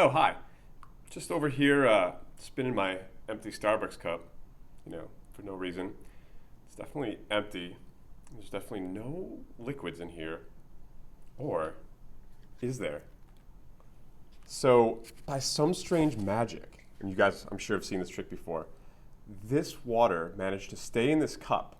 Oh, hi. Just over here spinning my empty Starbucks cup, for no reason. It's definitely empty. There's definitely no liquids in here. Or is there? So, by some strange magic, and you guys, I'm sure, have seen this trick before, this water managed to stay in this cup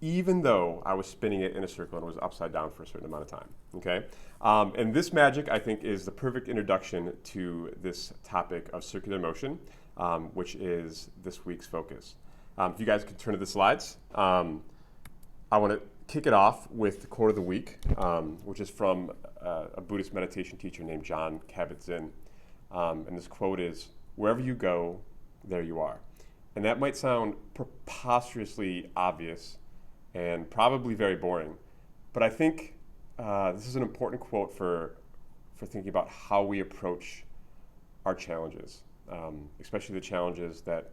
even though I was spinning it in a circle and it was upside down for a certain amount of time. Okay, and this magic, I think, is the perfect introduction to this topic of circular motion, which is this week's focus. If you guys could turn to the slides, I want to kick it off with the quote of the week, which is from a Buddhist meditation teacher named Jon Kabat-Zinn. And this quote is, "Wherever you go, there you are." And that might sound preposterously obvious and probably very boring. But I think this is an important quote for thinking about how we approach our challenges, especially the challenges that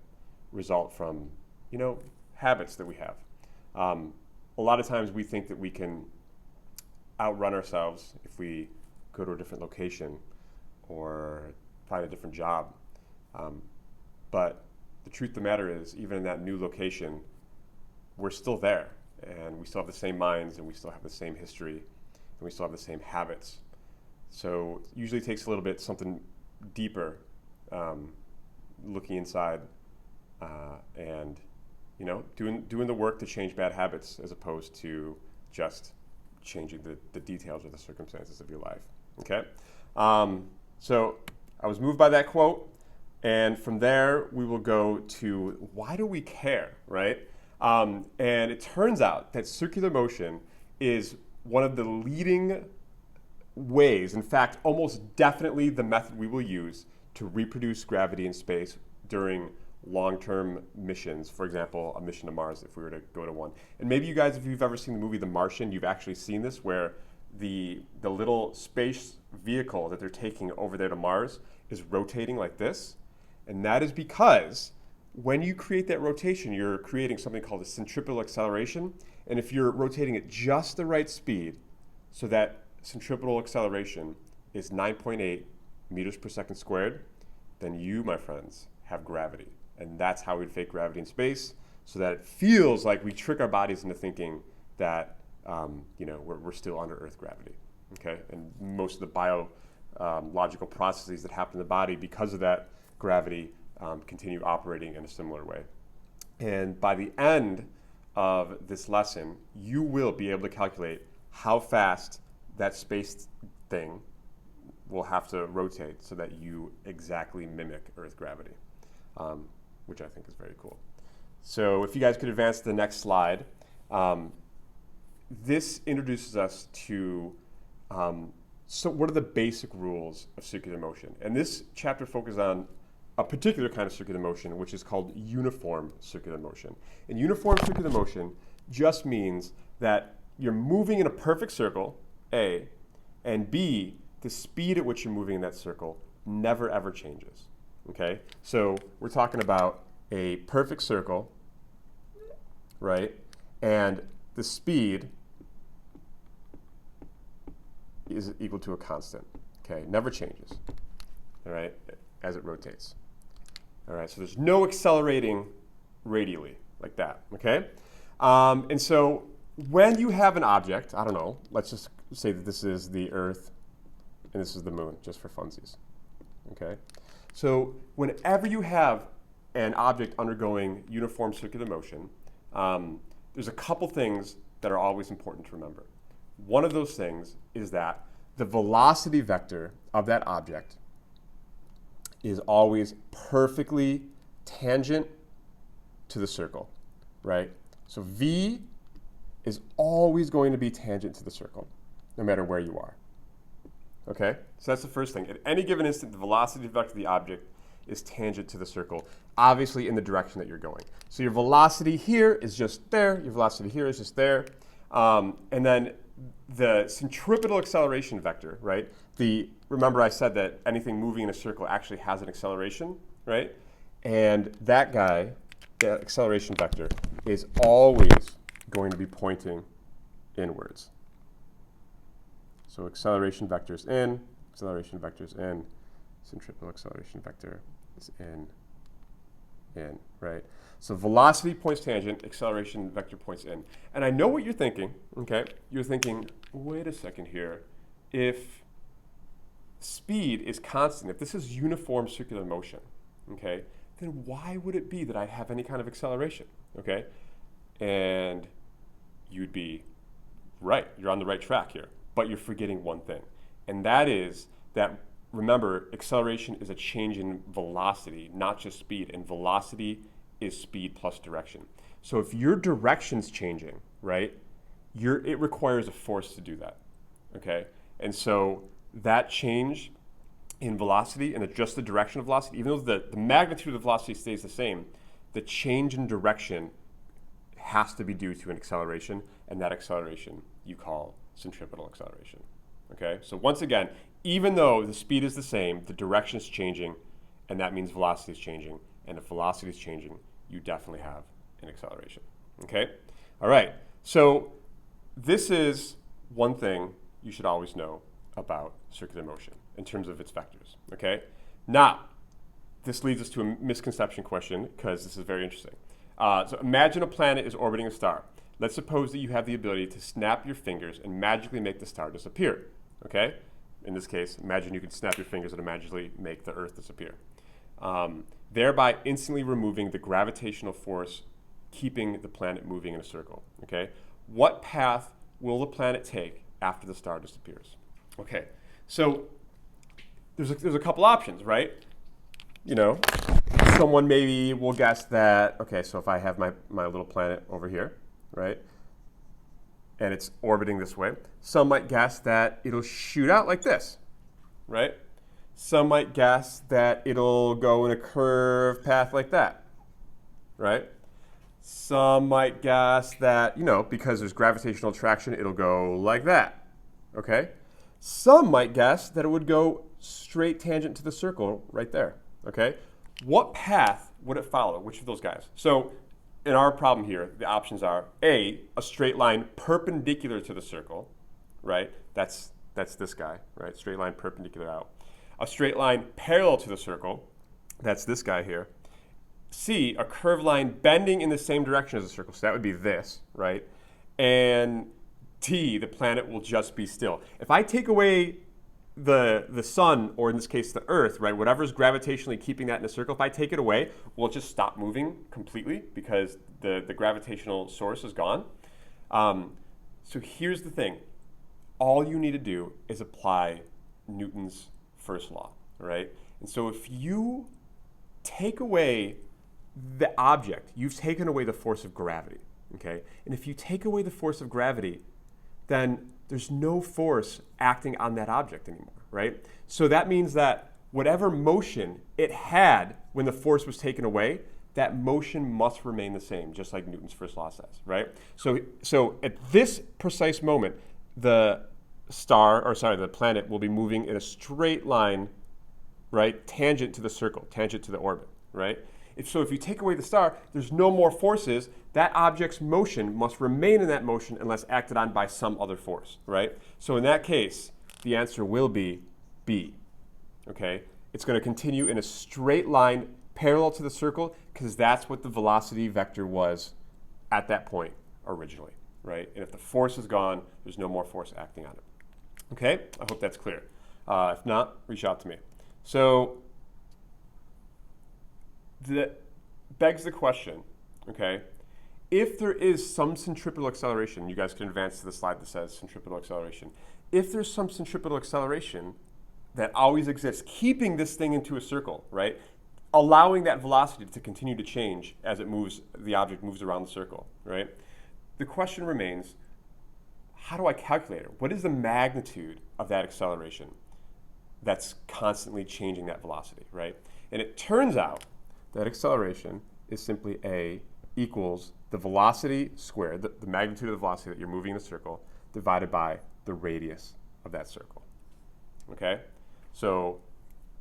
result from, habits that we have. A lot of times we think that we can outrun ourselves if we go to a different location or find a different job. But the truth of the matter is, even in that new location, we're still there. And we still have the same minds, and we still have the same history, and we still have the same habits. So it usually takes a little bit something deeper, looking inside, and doing the work to change bad habits as opposed to just changing the details or the circumstances of your life. Okay, so I was moved by that quote, and from there we will go to why do we care, right? And it turns out that circular motion is one of the leading ways, in fact, almost definitely the method we will use to reproduce gravity in space during long-term missions. For example, a mission to Mars, if we were to go to one. And maybe you guys, if you've ever seen the movie The Martian, you've actually seen this, where the little space vehicle that they're taking over there to Mars is rotating like this. And that is because when you create that rotation, you're creating something called a centripetal acceleration. And if you're rotating at just the right speed, so that centripetal acceleration is 9.8 meters per second squared, then you, my friends, have gravity. And that's how we'd fake gravity in space, so that it feels like we trick our bodies into thinking that we're still under Earth gravity. Okay, and most of the biological processes that happen in the body because of that gravity continue operating in a similar way. And by the end of this lesson, you will be able to calculate how fast that space thing will have to rotate so that you exactly mimic Earth gravity, which I think is very cool. So if you guys could advance to the next slide, this introduces us to so what are the basic rules of circular motion? And this chapter focuses on a particular kind of circular motion, which is called uniform circular motion. And uniform circular motion just means that you're moving in a perfect circle, A, and B, the speed at which you're moving in that circle never ever changes. Okay? So we're talking about a perfect circle, right? And the speed is equal to a constant. Okay? Never changes. All right? As it rotates. All right, so there's no accelerating radially like that, okay? And so when you have an object, I don't know, let's just say that this is the Earth and this is the moon, just for funsies, okay? So whenever you have an object undergoing uniform circular motion, there's a couple things that are always important to remember. One of those things is that the velocity vector of that object is always perfectly tangent to the circle, right? So V is always going to be tangent to the circle, no matter where you are. Okay? So that's the first thing. At any given instant, the velocity vector of the object is tangent to the circle, obviously in the direction that you're going. So your velocity here is just there, your velocity here is just there. And then the centripetal acceleration vector, right? Remember I said that anything moving in a circle actually has an acceleration, right? And that guy, the acceleration vector, is always going to be pointing inwards. So acceleration vectors in, centripetal acceleration vector is in, right? So velocity points tangent, acceleration vector points in. And I know what you're thinking, okay? You're thinking, wait a second here. If speed is constant, if this is uniform circular motion, okay, then why would it be that I have any kind of acceleration, okay? And you'd be right. You're on the right track here. But you're forgetting one thing. And that is that, remember, acceleration is a change in velocity, not just speed. And velocity is speed plus direction. So if your direction's changing, right, it requires a force to do that, okay? And so that change in velocity and just the direction of velocity, even though the magnitude of the velocity stays the same, the change in direction has to be due to an acceleration, and that acceleration you call centripetal acceleration, okay? So once again, even though the speed is the same, the direction is changing, and that means velocity is changing, and if velocity is changing, you definitely have an acceleration, okay? All right, so this is one thing you should always know about circular motion in terms of its vectors, okay? Now, this leads us to a misconception question, because this is very interesting. So imagine a planet is orbiting a star. Let's suppose that you have the ability to snap your fingers and magically make the star disappear, okay? In this case, imagine you could snap your fingers and magically make the Earth disappear, thereby instantly removing the gravitational force keeping the planet moving in a circle, okay? What path will the planet take after the star disappears? Okay, so there's a couple options, right? You know, someone maybe will guess that, okay, so if I have my little planet over here, right, and it's orbiting this way, some might guess that it'll shoot out like this, right? Some might guess that it'll go in a curved path like that, right? Some might guess that, you know, because there's gravitational attraction, it'll go like that, okay? Some might guess that it would go straight tangent to the circle right there, okay? What path would it follow? Which of those guys? So in our problem here, the options are A, a straight line perpendicular to the circle, right? That's this guy, right? Straight line perpendicular out. A straight line parallel to the circle, that's this guy here. C, a curved line bending in the same direction as the circle, so that would be this, right? And D, the planet will just be still. If I take away the sun, or in this case the Earth, right, whatever's gravitationally keeping that in a circle, if I take it away, will it just stop moving completely because the gravitational source is gone? So here's the thing. All you need to do is apply Newton's first law, right? And so if you take away the object, you've taken away the force of gravity, okay? And if you take away the force of gravity, then there's no force acting on that object anymore, right? So that means that whatever motion it had when the force was taken away, that motion must remain the same, just like Newton's first law says, right? So at this precise moment, the planet will be moving in a straight line, right, tangent to the circle, tangent to the orbit, right? So if you take away the star, there's no more forces. That object's motion must remain in that motion unless acted on by some other force, right? So in that case, the answer will be B, okay? It's going to continue in a straight line parallel to the circle because that's what the velocity vector was at that point originally, right? And if the force is gone, there's no more force acting on it. Okay? I hope that's clear. If not, reach out to me. So that begs the question, okay, if there is some centripetal acceleration, you guys can advance to the slide that says centripetal acceleration. If there's some centripetal acceleration that always exists, keeping this thing into a circle, right, allowing that velocity to continue to change as it moves, the object moves around the circle, right, the question remains, how do I calculate it? What is the magnitude of that acceleration that's constantly changing that velocity, right? And it turns out that acceleration is simply A equals the velocity squared, the magnitude of the velocity that you're moving in the circle, divided by the radius of that circle. Okay? So,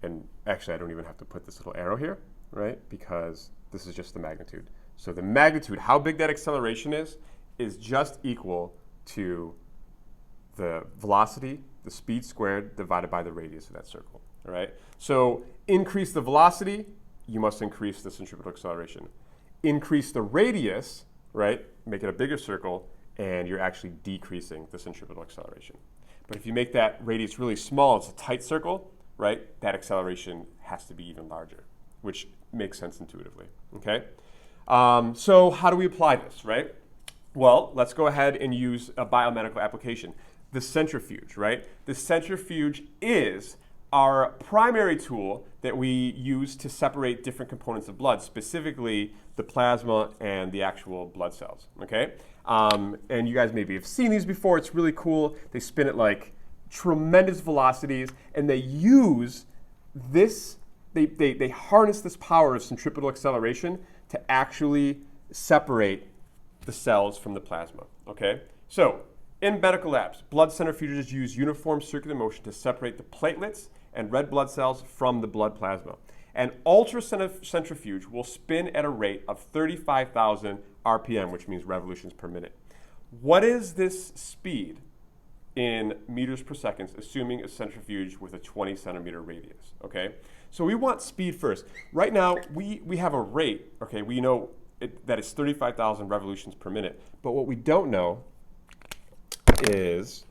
and actually I don't even have to put this little arrow here, right? Because this is just the magnitude. So the magnitude, how big that acceleration is just equal to the velocity, the speed squared, divided by the radius of that circle. all right? So increase the velocity, you must increase the centripetal acceleration. Increase the radius, right? Make it a bigger circle, and you're actually decreasing the centripetal acceleration. But if you make that radius really small, it's a tight circle, right? That acceleration has to be even larger, which makes sense intuitively, okay? So how do we apply this, right? Well, let's go ahead and use a biomedical application. The centrifuge, right? The centrifuge is our primary tool that we use to separate different components of blood, specifically the plasma and the actual blood cells, okay? And you guys maybe have seen these before. It's really cool. They spin at like tremendous velocities, and they use this, they harness this power of centripetal acceleration to actually separate the cells from the plasma, okay? So in medical labs, blood centrifuges use uniform circular motion to separate the platelets and red blood cells from the blood plasma. An ultracentrifuge will spin at a rate of 35,000 RPM, which means revolutions per minute. What is this speed in meters per second, assuming a centrifuge with a 20 centimeter radius, okay? So we want speed first. Right now, we have a rate, okay? We know that it's 35,000 revolutions per minute, but what we don't know is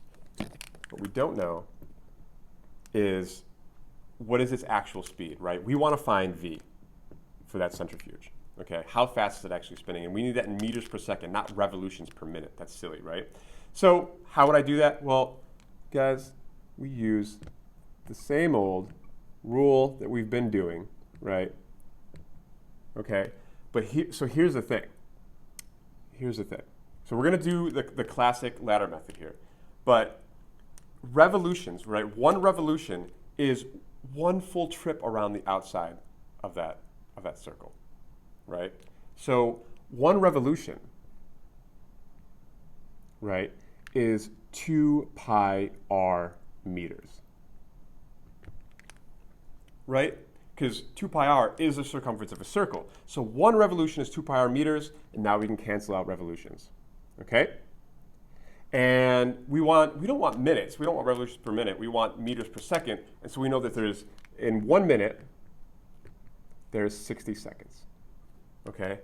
what is its actual speed, right? We want to find V for that centrifuge, okay? How fast is it actually spinning? And we need that in meters per second, not revolutions per minute. That's silly, right? So how would I do that? Well, guys, we use the same old rule that we've been doing, right? Okay, but so here's the thing. So we're going to do the classic ladder method here. But revolutions, right? One revolution is one full trip around the outside of that circle, right? So one revolution, right, is 2 pi r meters, right? Because 2 pi r is the circumference of a circle. So one revolution is 2 pi r meters, and now we can cancel out revolutions, okay? And we don't want minutes. We don't want revolutions per minute. We want meters per second. And so we know that in 1 minute, there's 60 seconds, okay?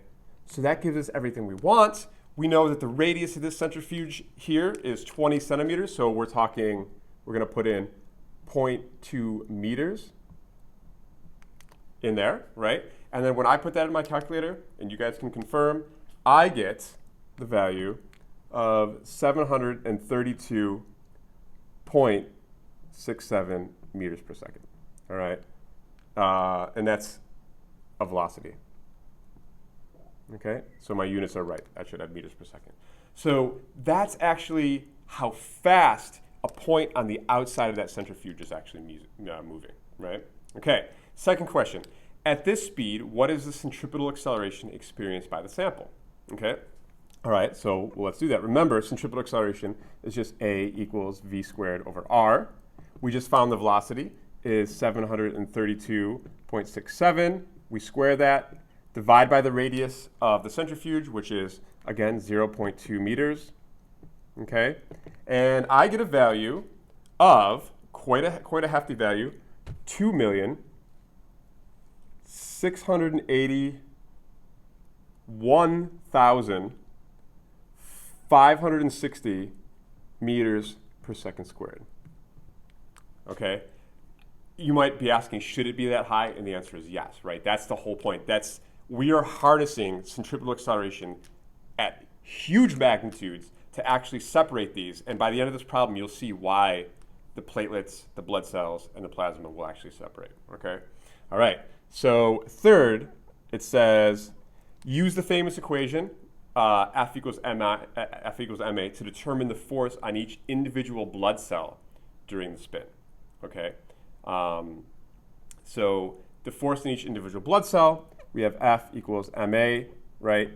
So that gives us everything we want. We know that the radius of this centrifuge here is 20 centimeters. So we're going to put in 0.2 meters in there, right? And then when I put that in my calculator, and you guys can confirm, I get the value of 732.67 meters per second, all right? And that's a velocity, okay? So my units are right. I should have meters per second. So that's actually how fast a point on the outside of that centrifuge is actually moving, right? Okay, second question. At this speed, what is the centripetal acceleration experienced by the sample, okay? All right, so let's do that. Remember, centripetal acceleration is just A equals V squared over R. We just found the velocity is 732.67. We square that, divide by the radius of the centrifuge, which is, again, 0.2 meters, okay? And I get a value of, quite a hefty value, 2,681,560 meters per second squared. Okay? You might be asking, should it be that high? And the answer is yes, right? That's the whole point. We are harnessing centripetal acceleration at huge magnitudes to actually separate these. And by the end of this problem, you'll see why the platelets, the blood cells, and the plasma will actually separate, okay? All right, so third, it says, use the famous equation, F equals ma to determine the force on each individual blood cell during the spin, okay? So the force in each individual blood cell, we have F equals ma, right?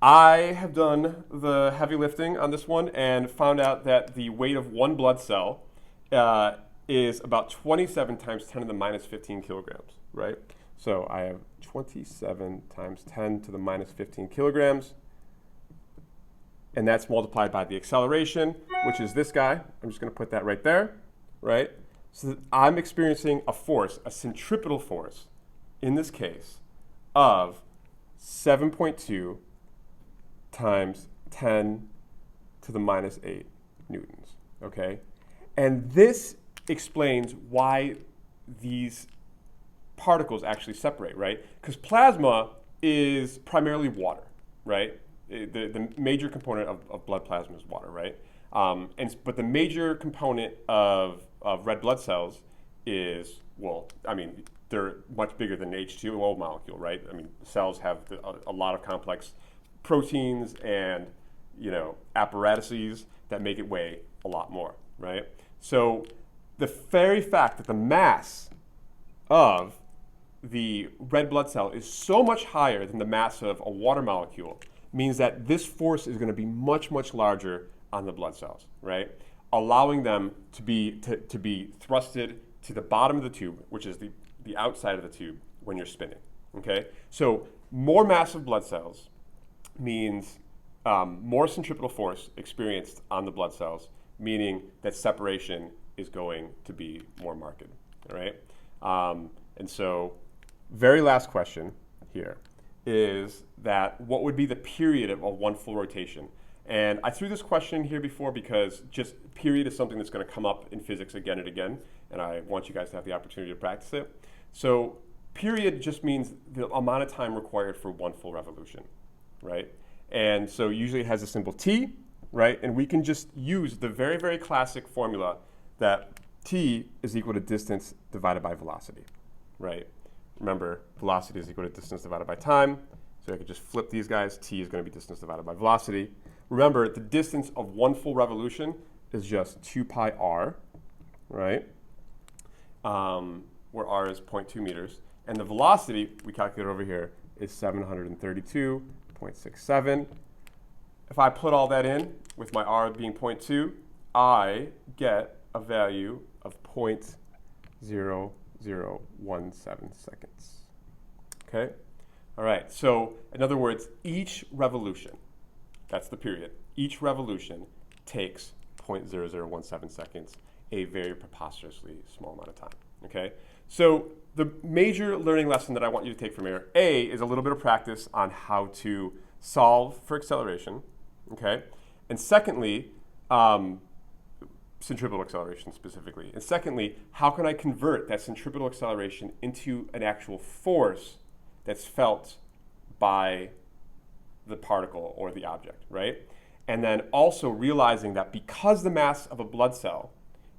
I have done the heavy lifting on this one and found out that the weight of one blood cell is about 27 times 10 to the minus 15 kilograms, right? So I have 27 times 10 to the minus 15 kilograms. And that's multiplied by the acceleration, which is this guy. I'm just going to put that right there, right? So that I'm experiencing a force, a centripetal force, in this case, of 7.2 times 10 to the minus 8 newtons, okay? And this explains why these particles actually separate, right? Because plasma is primarily water, right? The major component of blood plasma is water, right? But the major component of red blood cells is, well, I mean, they're much bigger than an H2O molecule, right? I mean, cells have a lot of complex proteins and, apparatuses that make it weigh a lot more, right? So the very fact that the mass of the red blood cell is so much higher than the mass of a water molecule means that this force is going to be much, much larger on the blood cells, right? Allowing them to be thrusted to the bottom of the tube, which is the outside of the tube when you're spinning, okay? So more massive blood cells means more centripetal force experienced on the blood cells, meaning that separation is going to be more marked, all right? And so very last question here is that what would be the period of one full rotation? And I threw this question here before because just period is something that's going to come up in physics again and again, and I want you guys to have the opportunity to practice it. So period just means the amount of time required for one full revolution, right? And so usually it has a symbol T, right? And we can just use the very, very classic formula that T is equal to distance divided by velocity, right? Remember, velocity is equal to distance divided by time. So I could just flip these guys. T is going to be distance divided by velocity. Remember, the distance of one full revolution is just 2 pi r, right? Where r is 0.2 meters. And the velocity, we calculate over here, is 732.67. If I put all that in, with my r being 0.2, I get a value of 0.0017 seconds. Okay? All right, so in other words, each revolution, that's the period, each revolution takes 0.0017 seconds, a very preposterously small amount of time. Okay? So the major learning lesson that I want you to take from here, A, is a little bit of practice on how to solve for acceleration. Okay? And secondly, centripetal acceleration specifically. And secondly, how can I convert that centripetal acceleration into an actual force that's felt by the particle or the object, right? And then also realizing that because the mass of a blood cell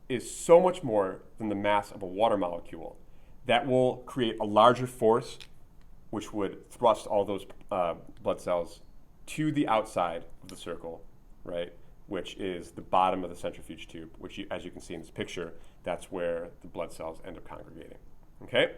is so much more than the mass of a water molecule, that will create a larger force which would thrust all those blood cells to the outside of the circle, right? Which is the bottom of the centrifuge tube, which, as you can see in this picture, that's where the blood cells end up congregating. Okay?